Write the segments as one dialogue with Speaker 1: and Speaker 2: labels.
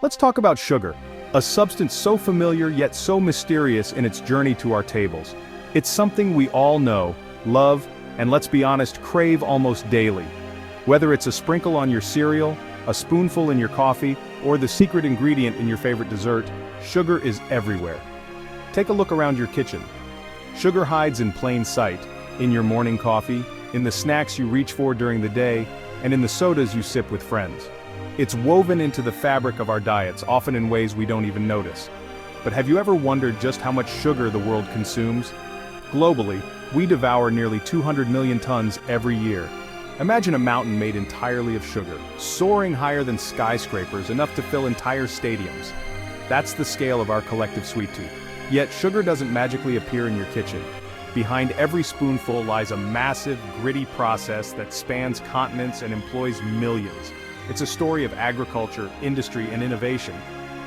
Speaker 1: Let's talk about sugar, a substance so familiar yet so mysterious in its journey to our tables. It's something we all know, love, and let's be honest, crave almost daily. Whether it's a sprinkle on your cereal, a spoonful in your coffee, or the secret ingredient in your favorite dessert, sugar is everywhere. Take a look around your kitchen. Sugar hides in plain sight, in your morning coffee, in the snacks you reach for during the day, and in the sodas you sip with friends. It's woven into the fabric of our diets, often in ways we don't even notice. But have you ever wondered just how much sugar the world consumes? Globally, we devour nearly 200 million tons every year. Imagine a mountain made entirely of sugar, soaring higher than skyscrapers, enough to fill entire stadiums. That's the scale of our collective sweet tooth. Yet sugar doesn't magically appear in your kitchen. Behind every spoonful lies a massive, gritty process that spans continents and employs millions. It's a story of agriculture, industry, and innovation.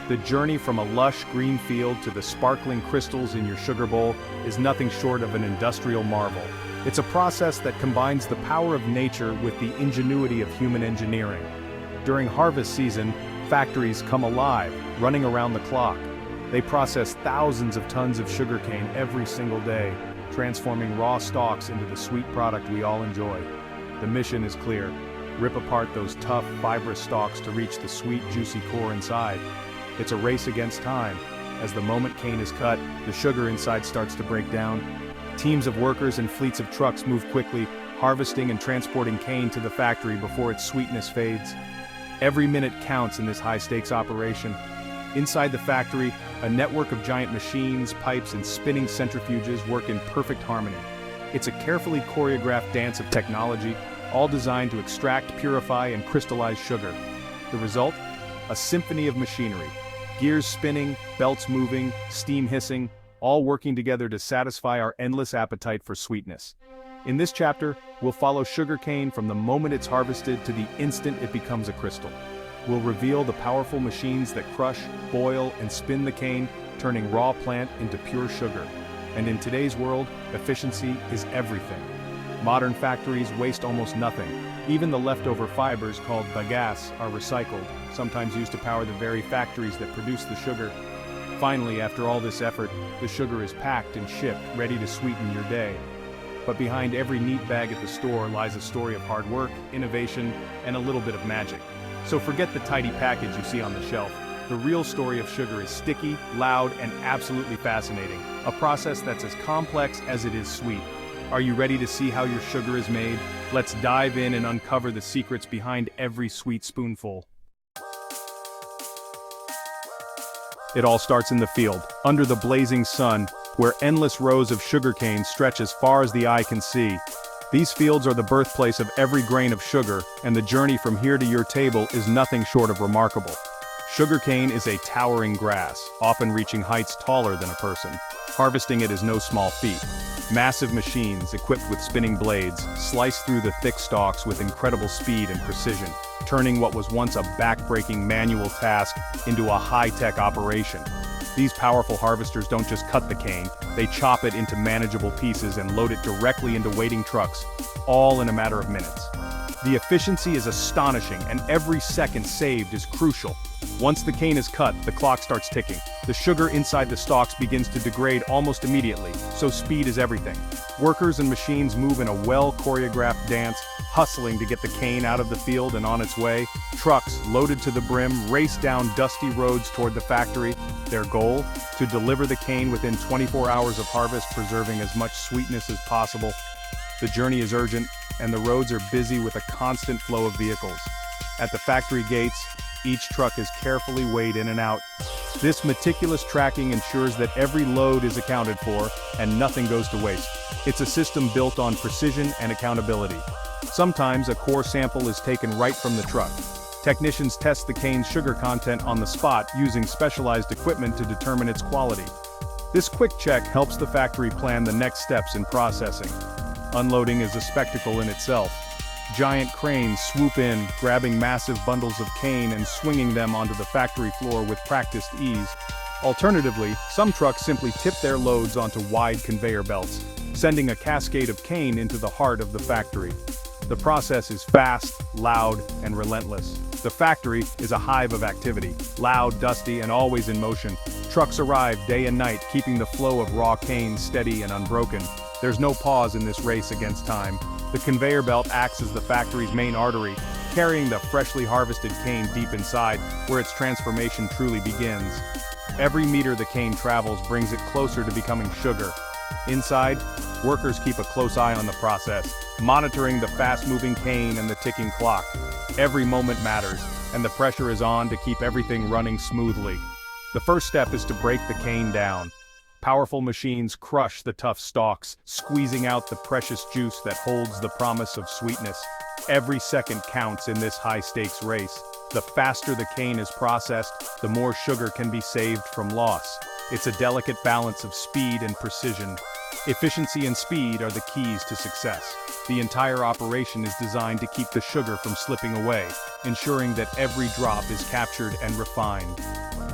Speaker 1: The journey from a lush green field to the sparkling crystals in your sugar bowl is nothing short of an industrial marvel. It's a process that combines the power of nature with the ingenuity of human engineering. During harvest season, factories come alive, running around the clock. They process thousands of tons of sugarcane every single day, transforming raw stalks into the sweet product we all enjoy. The mission is clear. Rip apart those tough, fibrous stalks to reach the sweet, juicy core inside. It's a race against time. As the moment cane is cut, the sugar inside starts to break down. Teams of workers and fleets of trucks move quickly, harvesting and transporting cane to the factory before its sweetness fades. Every minute counts in this high-stakes operation. Inside the factory, a network of giant machines, pipes, and spinning centrifuges work in perfect harmony. It's a carefully choreographed dance of technology, all designed to extract, purify, and crystallize sugar. The result? A symphony of machinery. Gears spinning, belts moving, steam hissing, all working together to satisfy our endless appetite for sweetness. In this chapter, we'll follow sugarcane from the moment it's harvested to the instant it becomes a crystal. We'll reveal the powerful machines that crush, boil, and spin the cane, turning raw plant into pure sugar. And in today's world, efficiency is everything. Modern factories waste almost nothing. Even the leftover fibers, called bagasse, are recycled, sometimes used to power the very factories that produce the sugar. Finally, after all this effort, the sugar is packed and shipped, ready to sweeten your day. But behind every neat bag at the store lies a story of hard work, innovation, and a little bit of magic. So forget the tidy package you see on the shelf. The real story of sugar is sticky, loud, and absolutely fascinating. A process that's as complex as it is sweet. Are you ready to see how your sugar is made? Let's dive in and uncover the secrets behind every sweet spoonful. It all starts in the field, under the blazing sun, where endless rows of sugarcane stretch as far as the eye can see. These fields are the birthplace of every grain of sugar, and the journey from here to your table is nothing short of remarkable. Sugarcane is a towering grass, often reaching heights taller than a person. Harvesting it is no small feat. Massive machines, equipped with spinning blades, slice through the thick stalks with incredible speed and precision, turning what was once a back-breaking manual task into a high-tech operation. These powerful harvesters don't just cut the cane, they chop it into manageable pieces and load it directly into waiting trucks, all in a matter of minutes. The efficiency is astonishing, and every second saved is crucial. Once the cane is cut, the clock starts ticking. The sugar inside the stalks begins to degrade almost immediately, so speed is everything. Workers and machines move in a well-choreographed dance, hustling to get the cane out of the field and on its way. Trucks, loaded to the brim, race down dusty roads toward the factory. Their goal? To deliver the cane within 24 hours of harvest, preserving as much sweetness as possible. The journey is urgent, and the roads are busy with a constant flow of vehicles. At the factory gates, each truck is carefully weighed in and out. This meticulous tracking ensures that every load is accounted for, and nothing goes to waste. It's a system built on precision and accountability. Sometimes a core sample is taken right from the truck. Technicians test the cane's sugar content on the spot using specialized equipment to determine its quality. This quick check helps the factory plan the next steps in processing. Unloading is a spectacle in itself. Giant cranes swoop in, grabbing massive bundles of cane and swinging them onto the factory floor with practiced ease. Alternatively, some trucks simply tip their loads onto wide conveyor belts, sending a cascade of cane into the heart of the factory. The process is fast, loud, and relentless. The factory is a hive of activity, loud, dusty, and always in motion. Trucks arrive day and night, keeping the flow of raw cane steady and unbroken. There's no pause in this race against time. The conveyor belt acts as the factory's main artery, carrying the freshly harvested cane deep inside, where its transformation truly begins. Every meter the cane travels brings it closer to becoming sugar. Inside, workers keep a close eye on the process, monitoring the fast-moving cane and the ticking clock. Every moment matters, and the pressure is on to keep everything running smoothly. The first step is to break the cane down. Powerful machines crush the tough stalks, squeezing out the precious juice that holds the promise of sweetness. Every second counts in this high-stakes race. The faster the cane is processed, the more sugar can be saved from loss. It's a delicate balance of speed and precision. Efficiency and speed are the keys to success. The entire operation is designed to keep the sugar from slipping away, ensuring that every drop is captured and refined.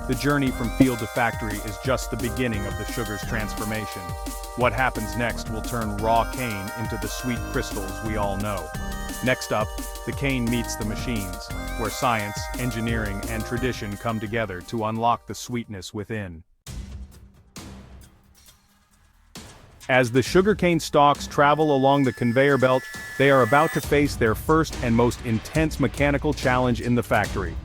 Speaker 1: The journey from field to factory is just the beginning of the sugar's transformation. What happens next will turn raw cane into the sweet crystals we all know. Next up, the cane meets the machines, where science, engineering, and tradition come together to unlock the sweetness within. As the sugarcane stalks travel along the conveyor belt, they are about to face their first and most intense mechanical challenge in the factory.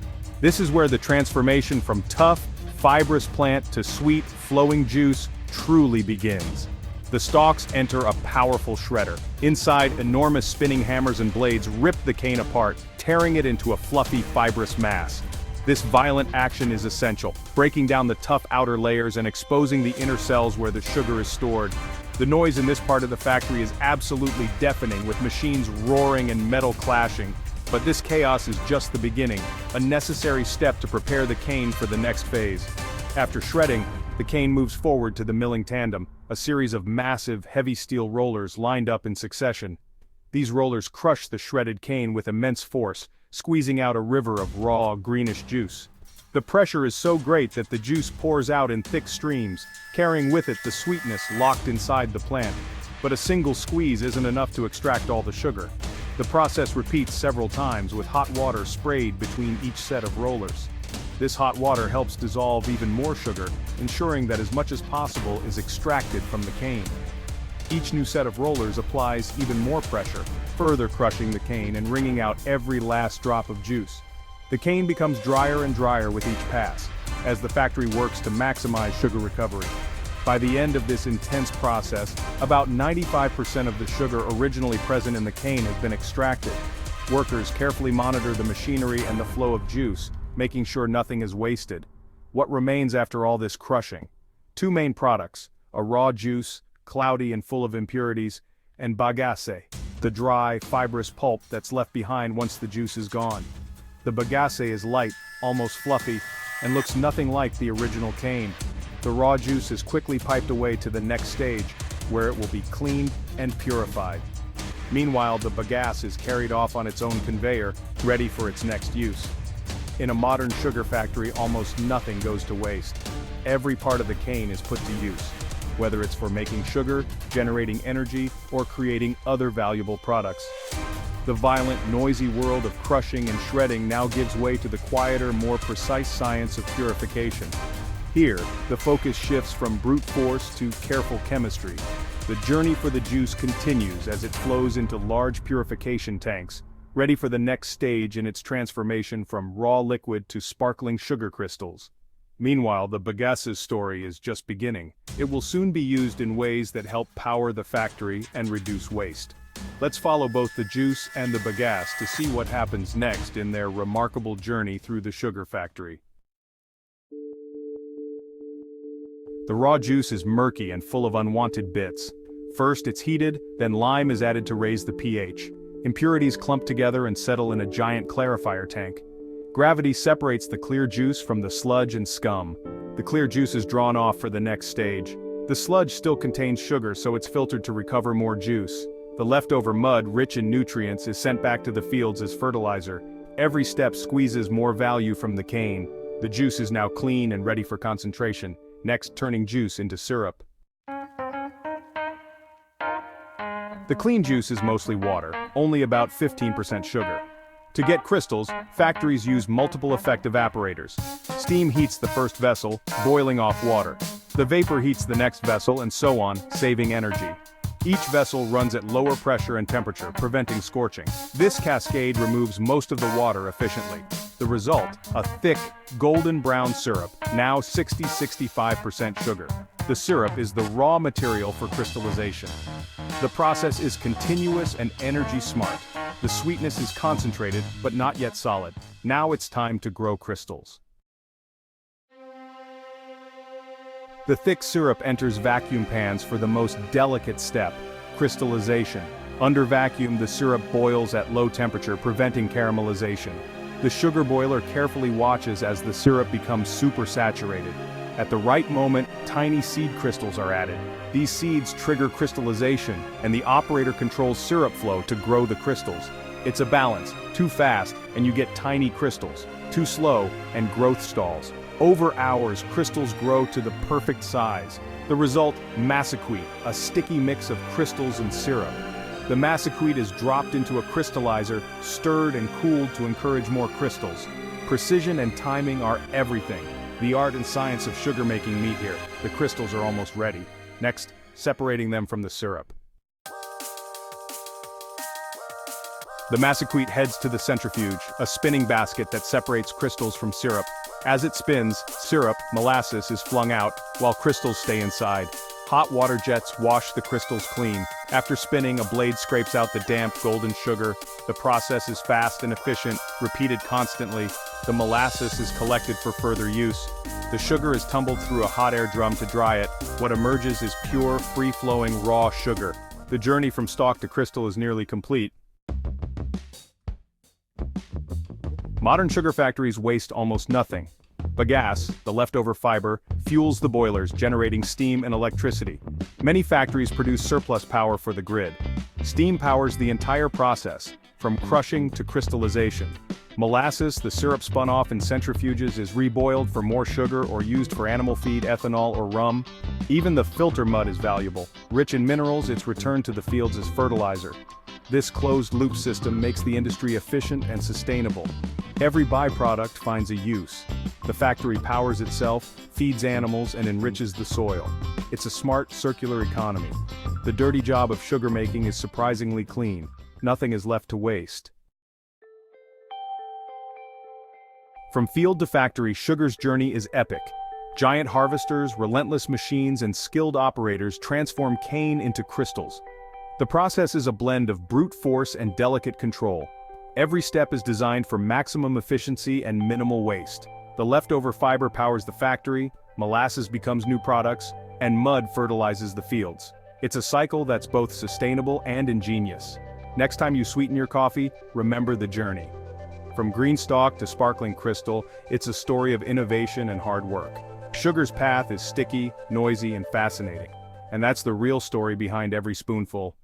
Speaker 1: This is where the transformation from tough, fibrous plant to sweet, flowing juice truly begins. The stalks enter a powerful shredder. Inside, enormous spinning hammers and blades rip the cane apart, tearing it into a fluffy, fibrous mass. This violent action is essential, breaking down the tough outer layers and exposing the inner cells where the sugar is stored. The noise in this part of the factory is absolutely deafening, with machines roaring and metal clashing. But this chaos is just the beginning, a necessary step to prepare the cane for the next phase. After shredding, the cane moves forward to the milling tandem, a series of massive, heavy steel rollers lined up in succession. These rollers crush the shredded cane with immense force, squeezing out a river of raw, greenish juice. The pressure is so great that the juice pours out in thick streams, carrying with it the sweetness locked inside the plant. But a single squeeze isn't enough to extract all the sugar. The process repeats several times, with hot water sprayed between each set of rollers. This hot water helps dissolve even more sugar, ensuring that as much as possible is extracted from the cane. Each new set of rollers applies even more pressure, further crushing the cane and wringing out every last drop of juice. The cane becomes drier and drier with each pass, as the factory works to maximize sugar recovery. By the end of this intense process, about 95% of the sugar originally present in the cane has been extracted. Workers carefully monitor the machinery and the flow of juice, making sure nothing is wasted. What remains after all this crushing? Two main products: a raw juice, cloudy and full of impurities, and bagasse, the dry, fibrous pulp that's left behind once the juice is gone. The bagasse is light, almost fluffy, and looks nothing like the original cane. The raw juice is quickly piped away to the next stage, where it will be cleaned and purified. Meanwhile, the bagasse is carried off on its own conveyor, ready for its next use. In a modern sugar factory, almost nothing goes to waste. Every part of the cane is put to use, whether it's for making sugar, generating energy, or creating other valuable products. The violent, noisy world of crushing and shredding now gives way to the quieter, more precise science of purification. Here, the focus shifts from brute force to careful chemistry. The journey for the juice continues as it flows into large purification tanks, ready for the next stage in its transformation from raw liquid to sparkling sugar crystals. Meanwhile, the bagasse's story is just beginning. It will soon be used in ways that help power the factory and reduce waste. Let's follow both the juice and the bagasse to see what happens next in their remarkable journey through the sugar factory. The raw juice is murky and full of unwanted bits. First it's heated, then lime is added to raise the pH. Impurities clump together and settle in a giant clarifier tank. Gravity separates the clear juice from the sludge and scum. The clear juice is drawn off for the next stage. The sludge still contains sugar, so it's filtered to recover more juice. The leftover mud, rich in nutrients, is sent back to the fields as fertilizer. Every step squeezes more value from the cane. The juice is now clean and ready for concentration, next turning juice into syrup. The clean juice is mostly water, only about 15% sugar. To get crystals, factories use multiple effect evaporators. Steam heats the first vessel, boiling off water. The vapor heats the next vessel and so on, saving energy. Each vessel runs at lower pressure and temperature, preventing scorching. This cascade removes most of the water efficiently. The result, a thick, golden brown syrup, now 60-65% sugar. The syrup is the raw material for crystallization. The process is continuous and energy smart. The sweetness is concentrated, but not yet solid. Now it's time to grow crystals. The thick syrup enters vacuum pans for the most delicate step, crystallization. Under vacuum, the syrup boils at low temperature, preventing caramelization. The sugar boiler carefully watches as the syrup becomes supersaturated. At the right moment, tiny seed crystals are added. These seeds trigger crystallization, and the operator controls syrup flow to grow the crystals. It's a balance. Too fast, and you get tiny crystals. Too slow, and growth stalls. Over hours, crystals grow to the perfect size. The result, massaquite, a sticky mix of crystals and syrup. The massaquite is dropped into a crystallizer, stirred and cooled to encourage more crystals. Precision and timing are everything. The art and science of sugar making meet here. The crystals are almost ready. Next, separating them from the syrup. The massaquite heads to the centrifuge, a spinning basket that separates crystals from syrup. As it spins, syrup, molasses, is flung out, while crystals stay inside. Hot water jets wash the crystals clean. After spinning, a blade scrapes out the damp, golden sugar. The process is fast and efficient, repeated constantly. The molasses is collected for further use. The sugar is tumbled through a hot air drum to dry it. What emerges is pure, free-flowing, raw sugar. The journey from stalk to crystal is nearly complete. Modern sugar factories waste almost nothing. Bagasse, the leftover fiber, fuels the boilers, generating steam and electricity. Many factories produce surplus power for the grid. Steam powers the entire process, from crushing to crystallization. Molasses, the syrup spun off in centrifuges, is reboiled for more sugar or used for animal feed, ethanol, or rum. Even the filter mud is valuable. Rich in minerals, it's returned to the fields as fertilizer. This closed-loop system makes the industry efficient and sustainable. Every byproduct finds a use. The factory powers itself, feeds animals, and enriches the soil. It's a smart, circular economy. The dirty job of sugar making is surprisingly clean. Nothing is left to waste. From field to factory, sugar's journey is epic. Giant harvesters, relentless machines, and skilled operators transform cane into crystals. The process is a blend of brute force and delicate control. Every step is designed for maximum efficiency and minimal waste. The leftover fiber powers the factory, molasses becomes new products, and mud fertilizes the fields. It's a cycle that's both sustainable and ingenious. Next time you sweeten your coffee, remember the journey. From green stalk to sparkling crystal, it's a story of innovation and hard work. Sugar's path is sticky, noisy, and fascinating. And that's the real story behind every spoonful.